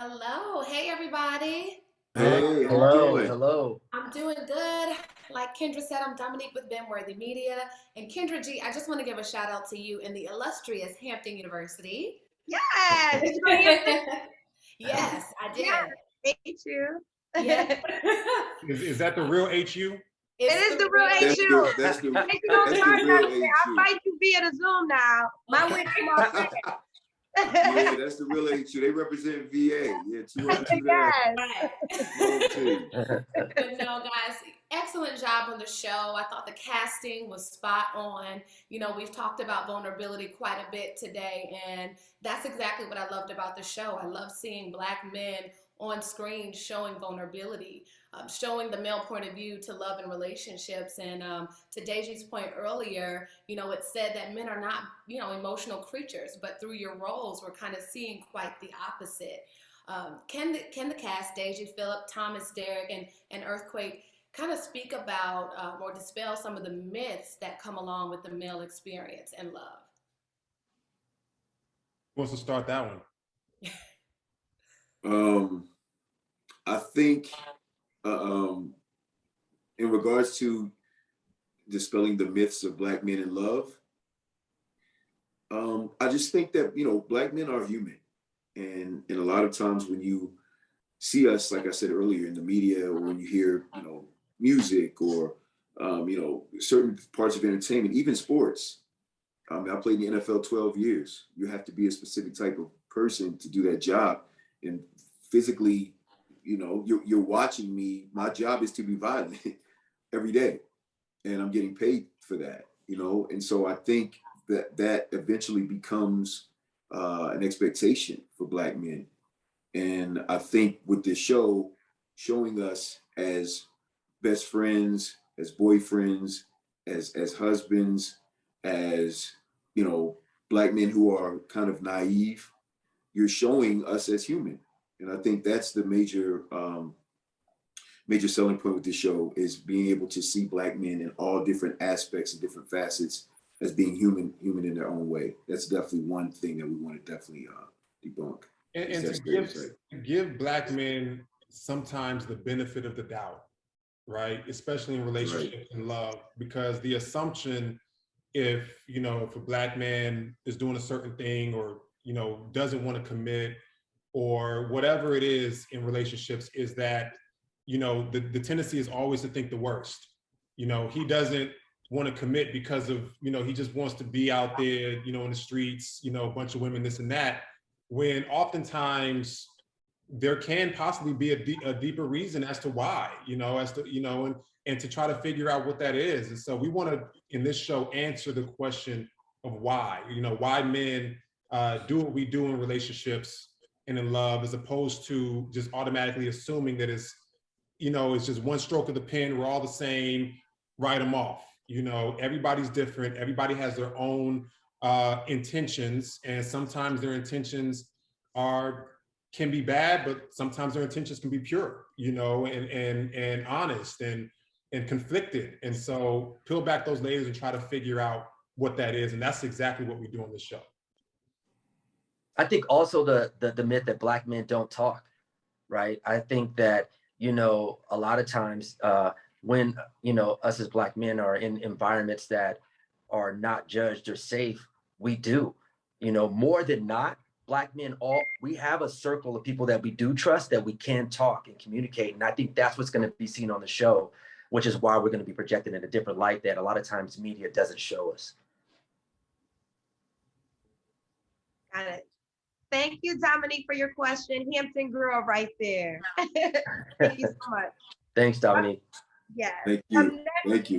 Hello. Hey, everybody. Hey, Hey, how you hello, doing? hello. I'm doing good. Like Kendra said, I'm Dominique with Benworthy Media. And Kendra G, I just want to give a shout out to you in the illustrious Hampton University. Yes, did you go to Hampton? Yes, I Yeah, did. thank you. Yeah. Is that the real HU? It It's is the the real real. HU. That's the Thank you don't that's the charge real us. I'll HU. fight you via the Zoom now. My Okay. wig come off there. Yeah, that's the real HU. They represent VA. Yeah, 202 there. Yes. Right. Wrong team. But no, guys, excellent job on the show. I thought the casting was spot on. We've talked about vulnerability quite a bit today, and that's exactly what I loved about the show. I love seeing Black men on screen showing vulnerability, showing the male point of view to love and relationships. And to Deji's point earlier, it said that men are not, emotional creatures, but through your roles, we're kind of seeing quite the opposite. Can the cast, Deji, Philip, Thomas, Derek, and Earthquake, kind of speak about or dispel some of the myths that come along with the male experience and love? Who wants to start that one? I think in regards to dispelling the myths of Black men in love, I just think that Black men are human, and a lot of times when you see us, like I said earlier, in the media, or when you hear music or certain parts of entertainment, even sports. I played in the NFL 12 years. You have to be a specific type of person to do that job. And physically, you're watching me. My job is to be violent every day. And I'm getting paid for that, And so I think that eventually becomes an expectation for Black men. And I think with this show, showing us as best friends, as boyfriends, as husbands, as Black men who are kind of naive, you're showing us as human. And I think that's the major selling point with this show, is being able to see Black men in all different aspects and different facets as being human in their own way. That's definitely one thing that we want to definitely debunk. And to give Black men sometimes the benefit of the doubt, right? Especially in relationships and love, because the assumption, if a Black man is doing a certain thing, or doesn't want to commit, or whatever it is in relationships, is that the tendency is always to think the worst. He doesn't want to commit because of he just wants to be out there in the streets, a bunch of women, this and that, when oftentimes there can possibly be a deeper reason as to why, and to try to figure out what that is. And so we want to, in this show, answer the question of why, why men do what we do in relationships and in love, as opposed to just automatically assuming that it's just one stroke of the pen, we're all the same, write them off. Everybody's different. Everybody has their own intentions, and sometimes their intentions can be bad, but sometimes their intentions can be pure, and honest and conflicted. And so peel back those layers and try to figure out what that is. And that's exactly what we do on this show. I think also the myth that Black men don't talk, right? I think that, a lot of times when, us as Black men are in environments that are not judged or safe, we do, more than not, Black men, we have a circle of people that we do trust, that we can talk and communicate. And I think that's what's going to be seen on the show, which is why we're going to be projected in a different light that a lot of times media doesn't show us. Got it. Thank you, Dominique, for your question. Hampton girl right there. Thank you so much. Thanks, Dominique. Yes. Thank you. Thank you.